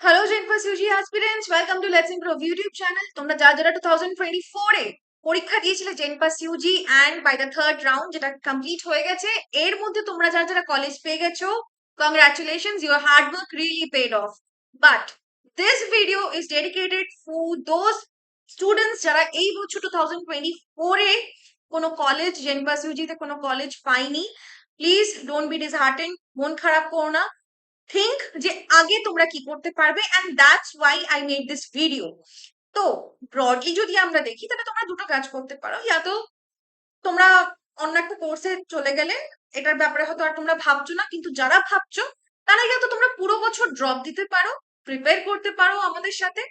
Hello JENPAS UG aspirants, welcome to let's improve YouTube channel. তোমরা যারা যারা 2024 এ পরীক্ষা দিয়েছিলে JENPAS UG and by the third round যেটা কমপ্লিট হয়ে গেছে, এর মধ্যে তোমরা যারা যারা কলেজ পেয়ে গেছো, congratulations, your hard work really paid off. But this video is dedicated for those students যারা এই বছর 2024 এ কোনো কলেজ জেনপাস ইউজিতে কোনো কলেজ পাইনি। প্লিজ ডোন্ট বি ডিসহার্টেন্ড, মন খারাপ করো না। থিঙ্ক যে আগে তোমরা কি করতে পারবে, and that's why I made this video. তো ব্রডলি যদি আমরা দেখি তাহলে তোমরা দুটো কাজ করতে পারো, ইয়া তো তোমরা অন্য একটা কোর্সে চলে গেলে, এটার ব্যাপারে হয়তো আর তোমরা ভাবছো না, কিন্তু যারা ভাবছো তারা ইয়া তো তোমরা পুরো বছর ড্রপ দিতে পারো, প্রিপেয়ার করতে পারো আমাদের সাথে,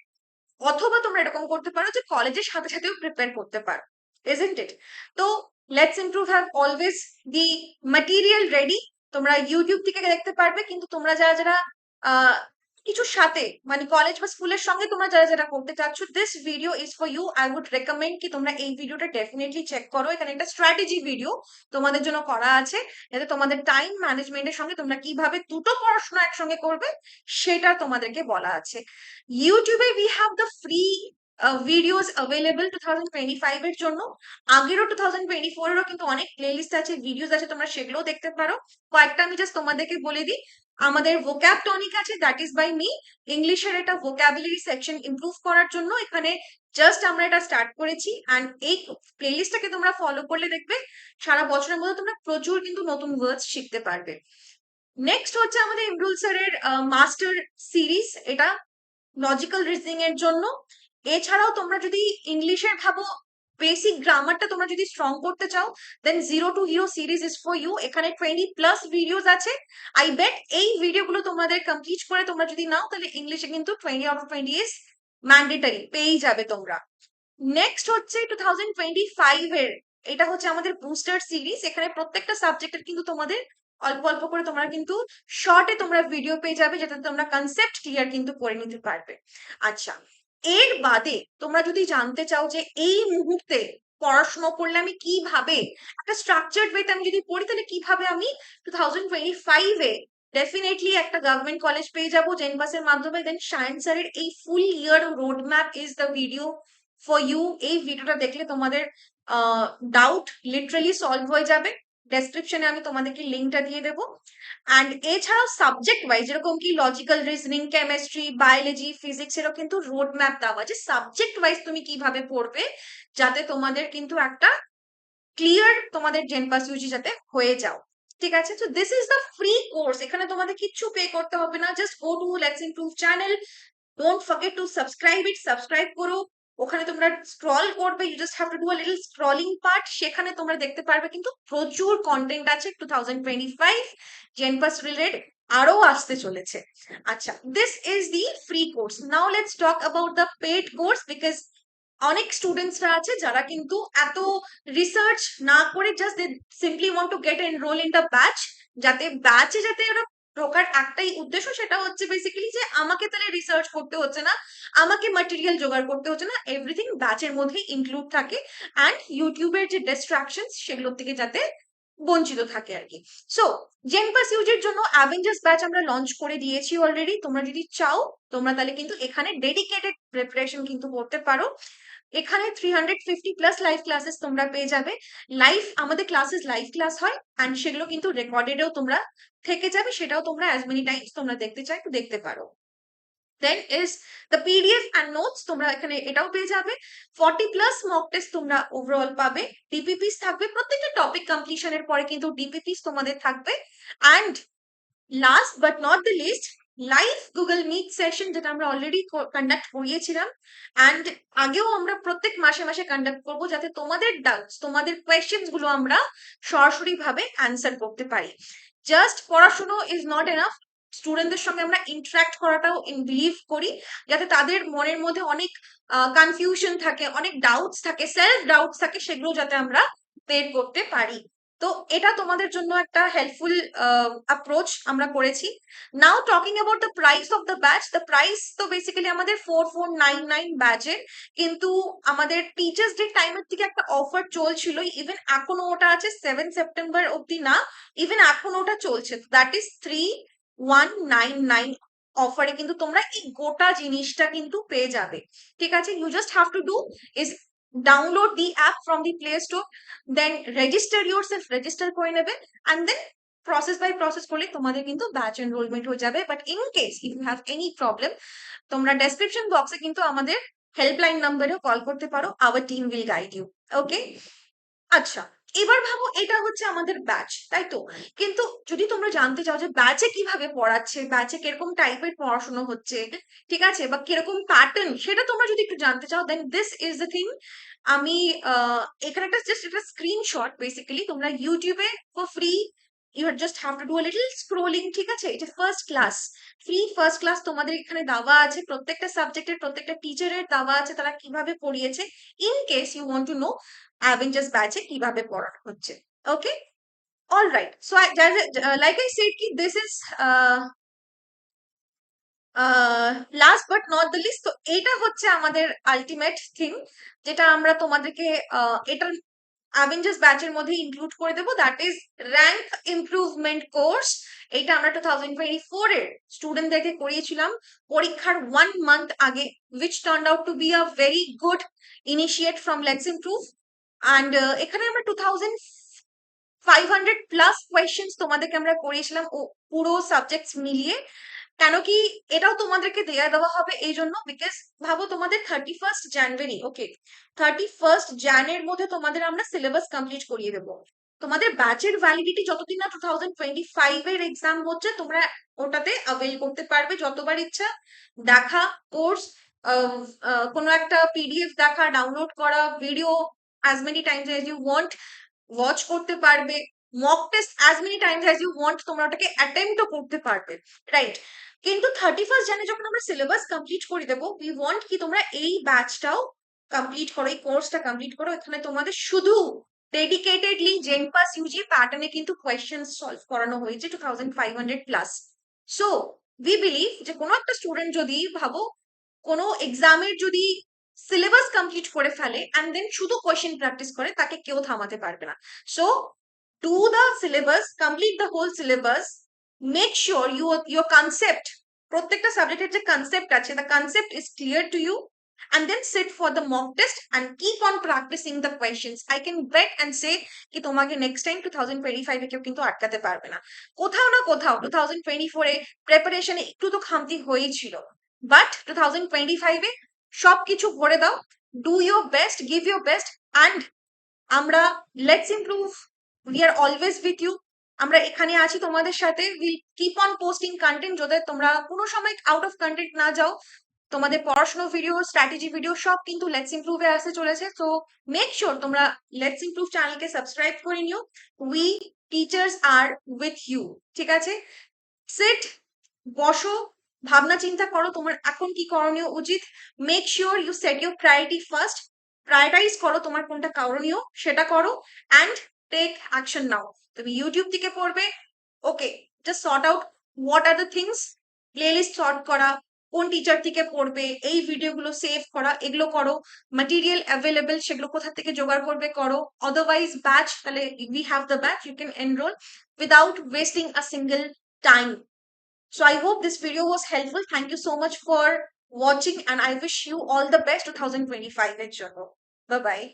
অথবা তোমরা এরকম করতে পারো যে কলেজের সাথে সাথেও প্রিপেয়ার করতে পারো, ইজন্ট ইট? তো let's improve have always the material ready. তোমরা ইউটিউব থেকে দেখতে পারবে, কিন্তু তোমরা যারা যারা আহ, কিছুর সাথে মানে কলেজ বা স্কুলের সঙ্গে তোমরা যারা যারা করতে চাচ্ছ, this video is for you. I would recommend কি তোমরা এই ভিডিওটা ডেফিনেটলি চেক করো। এখানে একটা স্ট্র্যাটেজি ভিডিও তোমাদের জন্য করা আছে, যাতে তোমাদের টাইম ম্যানেজমেন্টের সঙ্গে তোমরা কিভাবে দুটো পড়াশোনা একসঙ্গে করবে সেটা তোমাদেরকে বলা আছে। ইউটিউবে we have the free videos available 2025 এর জন্য। আগেরও 2024 এরও কিন্তু অনেক প্লেলিস্ট আছে, ভিডিওস আছে, তোমরা সেগুলোও দেখতে পারো। কয়েকটা আমি জাস্ট তোমাদেরকে বলে দিই। আমাদের ভোক্যাব টনিক আছে, দ্যাট ইজ বাই মি। ইংলিশের এটা ভোক্যাবুলারি সেকশন ইমপ্রুভ করার জন্য এখানে জাস্ট আমরা এটা স্টার্ট করেছি, অ্যান্ড এই প্লেলিস্টটাকে তোমরা ফলো করলে দেখবে সারা বছরের মধ্যে তোমরা প্রচুর কিন্তু নতুন ওয়ার্ডস শিখতে পারবে। নেক্সট হচ্ছে আমাদের ইমরুল স্যারের মাস্টার সিরিজ, এটা লজিক্যাল রিজনিং এর জন্য। এছাড়াও তোমরা যদি ইংলিশের ভাবো বেসিক গ্রামারটা তোমরা যদি স্ট্রং করতে চাও, then zero to hero series is for you. এখানে 20+ ভিডিওস আছে। আই বেট এই ভিডিওগুলো তোমাদের কমপ্লিট করে তোমরা যদি নাও, তাহলে ইংলিশে কিন্তু 20/20 ইজ ম্যান্ডেটারি পেয়েই যাবে তোমরা। নেক্সট হচ্ছে 2025 এর, এটা হচ্ছে আমাদের বুস্টার সিরিজ। এখানে প্রত্যেকটা সাবজেক্টের কিন্তু তোমাদের অল্প অল্প করে তোমরা কিন্তু শর্টে তোমরা ভিডিও পেয়ে যাবে, যাতে তোমরা কনসেপ্ট ক্লিয়ার কিন্তু করে নিতে পারবে। আচ্ছা, এর বাদে তোমরা যদি জানতে চাও যে এই মুহূর্তে পড়াশোনা করলে আমি কিভাবে একটা স্ট্রাকচার্ড ওয়েতে আমি যদি পড়ি, তাহলে কিভাবে আমি 2025 এ ডেফিনেটলি একটা গভর্নমেন্ট কলেজ পেয়ে যাবো জেনপাসের মাধ্যমে, দেন শায়ন স্যারের এই full year road map is the video for you. এই ভিডিওটা দেখলে তোমাদের ডাউট লিটারালি সলভ হয়ে যাবে। ডেসক্রিপশনে আমি তোমাদেরকে লিঙ্কটা দিয়ে দেবো। অ্যান্ড এছাড়াও সাবজেক্ট ওয়াইজ যেরকম কি logical reasoning, chemistry, biology, physics, এরও কিন্তু রোড ম্যাপ দেওয়া আছে সাবজেক্ট ওয়াইজ তুমি কিভাবে পড়বে, যাতে তোমাদের কিন্তু একটা ক্লিয়ার তোমাদের জেনপাস ইউজি যাতে হয়ে যাও। ঠিক আছে, তো this is the free course. এখানে তোমাদের কিচ্ছু পে করতে হবে না, just go to let's Improve channel. Don't forget to subscribe it, subscribe করো। ওখানে তোমরা স্ক্রল করবে, you just have to do a little scrolling part, সেখানে তোমরা দেখতে পারবে কিন্তু প্রচুর কন্টেন্ট আছে 2025 জেনপাস রিলেটেড, আরো আসতে চলেছে। আচ্ছা, this is the free course. Now let's talk about the paid course, because অনেক স্টুডেন্টসরা আছে যারা কিন্তু এত রিসার্চ না করে just they simply want to get enrol in the batch. যাতে ব্যাচে যাতে ওরা ঢোকার একটাই উদ্দেশ্য, সেটা হচ্ছে বেসিক্যালি যে আমাকে তাহলে রিসার্চ করতে হচ্ছে না, আমাকে ম্যাটেরিয়াল জোগাড় করতে হচ্ছে না, এভরিথিং ব্যাচের মধ্যেই ইনক্লুড থাকে। অ্যান্ড ইউটিউবের যে ডিস্ট্রাকশন সেগুলোর থেকে যাতে বঞ্চিত থাকে আর কি। সো জেনপাস ইউজের জন্য অ্যাভেঞ্জার্স ব্যাচ আমরা লঞ্চ করে দিয়েছি অলরেডি। তোমরা যদি চাও তোমরা তাহলে কিন্তু এখানে ডেডিকেটেড প্রিপারেশন কিন্তু করতে পারো। এখানে 350+ লাইভ ক্লাসেস তোমরা পেয়ে যাবে। লাইভ আমাদের ক্লাসেস লাইভ ক্লাস হয়, অ্যান্ড সেগুলো কিন্তু রেকর্ডেডও তোমরা থেকে যাবে, সেটাও তোমরা অ্যাজ মেনি টাইমস তোমরা দেখতে চাই তো দেখতে পারো। Then is the PDF and notes, তোমরা এখানে এটাও পেয়ে যাবে। 40+ মক টেস্ট তোমরা ওভারঅল পাবে। ডিপিপিস থাকবে প্রত্যেকটা টপিক কমপ্লিশনের পরে, কিন্তু ডিপিপিস তোমাদের থাকবে। And last but not the least, live Google Meet session, যেটা আমরা অলরেডি কন্ডাক্ট করিয়েছিলাম, অ্যান্ড আগেও আমরা প্রত্যেক মাসে মাসে কন্ডাক্ট করবো, যাতে তোমাদের ডাউটস, তোমাদের কোয়েশ্চেন্স গুলো আমরা সরাসরি ভাবে অ্যান্সার করতে পারি। জাস্ট পড়াশুনো ইজ নট এনাফ, স্টুডেন্টদের সঙ্গে আমরা ইন্টারাক্ট করাটাও বিলিভ করি, যাতে তাদের মনের মধ্যে অনেক কনফিউশন থাকে, অনেক ডাউটস থাকে, সেলফ ডাউটস থাকে, সেগুলো যাতে আমরা বের করতে পারি। তো এটা তোমাদের জন্য একটা হেল্পফুল অ্যাপ্রোচ আমরা করেছি। Now talking about the price of the batch, the price তো বেসিক্যালি আমাদের 4499 ব্যাচের, কিন্তু আমাদের টিচার্স ডে টাইমের থেকে একটা অফার চলছিল, ইভেন এখনো ওটা আছে 7 সেপ্টেম্বর অব্দি না, ইভেন এখন ওটা চলছে, দ্যাট ইজ 3199 অফারে কিন্তু তোমরা এই গোটা জিনিসটা কিন্তু পেয়ে যাবে। ঠিক আছে, you just have to do is download the app from the play store, then register yourself, register করে নেবে, and then process by process করলে তোমাদের কিন্তু ব্যাচ এনরোলমেন্ট হয়ে যাবে। But in case if you have any problem, তোমরা description বক্সে কিন্তু আমাদের হেল্পলাইন নাম্বারেও কল করতে পারো, our team will guide you. Okay, আচ্ছা, এবার ভাবো এটা হচ্ছে আমাদের ব্যাচ, তাই তো? কিন্তু যদি তোমরা জানতে চাও যে ব্যাচে কিভাবে পড়াচ্ছে, ব্যাচে কিরকম টাইপের পড়াশোনা হচ্ছে, ঠিক আছে, বা কিরকম প্যাটার্ন, সেটা তোমরা যদি একটু জানতে চাও, then this is the thing. আমি এখানে একটা জাস্ট একটা স্ক্রিনশট, বেসিক্যালি তোমরা ইউটিউবে for free, you just have to do a little scrolling, ঠিক আছে? এটা first class, free first class তোমাদের এখানে দেওয়া আছে, প্রত্যেকটা সাবজেক্টের প্রত্যেকটা টিচারের দেওয়া আছে, তারা কিভাবে পড়িয়েছে, in case you want to know Avengers ব্যাচে কিভাবে পড়ানো হচ্ছে। Okay, all right. So like I said কি this is last but not the least. তো এটা হচ্ছে আমাদের আলটিমেট থিং, যেটা আমরা তোমাদেরকে এটার অ্যাভেঞ্জার্স ব্যাচের মধ্যে ইনক্লুড করে দেবো, that is rank improvement course. এটা আমরা 2024 এর স্টুডেন্টদেরকে করিয়েছিলাম পরীক্ষার 1 মান্থ আগে, which turned out to be a very good initiate from Let's Improve. And এখানে আমরা 2500 প্লাস কোয়েশ্চেন্স তোমাদেরকে আমরা করিয়েছিলাম, ও পুরো সাবজেক্টস মিলিয়ে। কেন কি এটাও তোমাদেরকে দেওয়া হবে এই জন্য, বিকজ ভাবো তোমাদের 31 জানুয়ারি, ওকে, 31 জানের মধ্যে তোমাদের আমরা সিলেবাস কমপ্লিট করিয়ে দেবো। তোমাদের ব্যাচের ভ্যালিডিটি যতদিন না 2025 এর এক্সাম হচ্ছে, তোমরা ওটাতে অ্যাভেল করতে পারবে যতবার ইচ্ছা। দেখা কোর্স, কোনো একটা পিডিএফ দেখা, ডাউনলোড করা video, as many times as you want watch করতে পারবে, mock test as many times as you want তোমরা ওটাকে অ্যাটেম্পটও করতে পারবে, রাইট? কিন্তু 31 জানুয়ারি যখন আমরা সিলেবাস কমপ্লিট করে দেবো, উই ওয়ান্ট কি তোমরা এই ব্যাচটাও কমপ্লিট করো, এই কোর্সটা কমপ্লিট করো। এখানে তোমাদের শুধু ডেডিকেটেডলি জেনপাস ইউজি প্যাটার্নে কিন্তু কোয়েশ্চেন সলভ করানো হয়েছে 2500 প্লাস। সো উই বিলিভ যে কোনো একটা স্টুডেন্ট যদি ভাবো কোনো এক্সামের যদি সিলেবাস কমপ্লিট করে ফেলে অ্যান্ড দেন শুধু কোয়েশ্চেন প্র্যাকটিস করে, তাকে কেউ থামাতে পারবে না। So do the syllabus, complete the whole syllabus, make sure your concept, প্রত্যেকটা সাবজেক্টের যে কনসেপ্ট আছে, the concept is clear to you, and then sit for the mock test and keep on practicing the questions. I can bet and say কি তোমাকে next time 2025 এ কেউ কিন্তু আটকাতে পারবে না। কোথাও না কোথাও 2024 এ প্রেপারেশনে একটু তো খামতি হয়েছিল, বাট 2025 এ সবকিছু ভরে দাও, do your best, give your best, and আমরা let's improve, we are always with you. আমরা এখানে আছি তোমাদের সাথে, will keep on posting content, যাতে তোমরা কোনো সময় আউট অফ কন্টেন্ট না যাও। তোমাদের পড়াশোনা ভিডিও, স্ট্র্যাটেজি ভিডিও সব কিন্তু লেটস ইমপ্রুভে আসতে চলেছে। সো মেক শিওর তোমরা লেটস ইমপ্রুভ চ্যানেলকে সাবস্ক্রাইব করে নিও। We teachers are with you, ঠিক আছে? সিট, বসো, ভাবনা চিন্তা করো তোমার এখন কি করণীয় উচিত। Make sure you set your priority first, prioritise করো তোমার কোনটা করণীয় সেটা করো, অ্যান্ড টেক অ্যাকশন নাও। তুমি ইউটিউব থেকে পড়বে, okay, just sort out what are the things, playlist sort করা, কোন টিচার থেকে পড়বে, এই ভিডিওগুলো সেভ করা, এগুলো করো। ম্যাটেরিয়াল অ্যাভেলেবেল, সেগুলো কোথা থেকে জোগাড় করবে করো। অদারওয়াইজ ব্যাচ, তাহলে we have the batch, you can enrol without wasting a single time. So I hope this video was helpful. Thank you so much for watching, and I wish you all the best 2025 এর জন্য। Bye bye.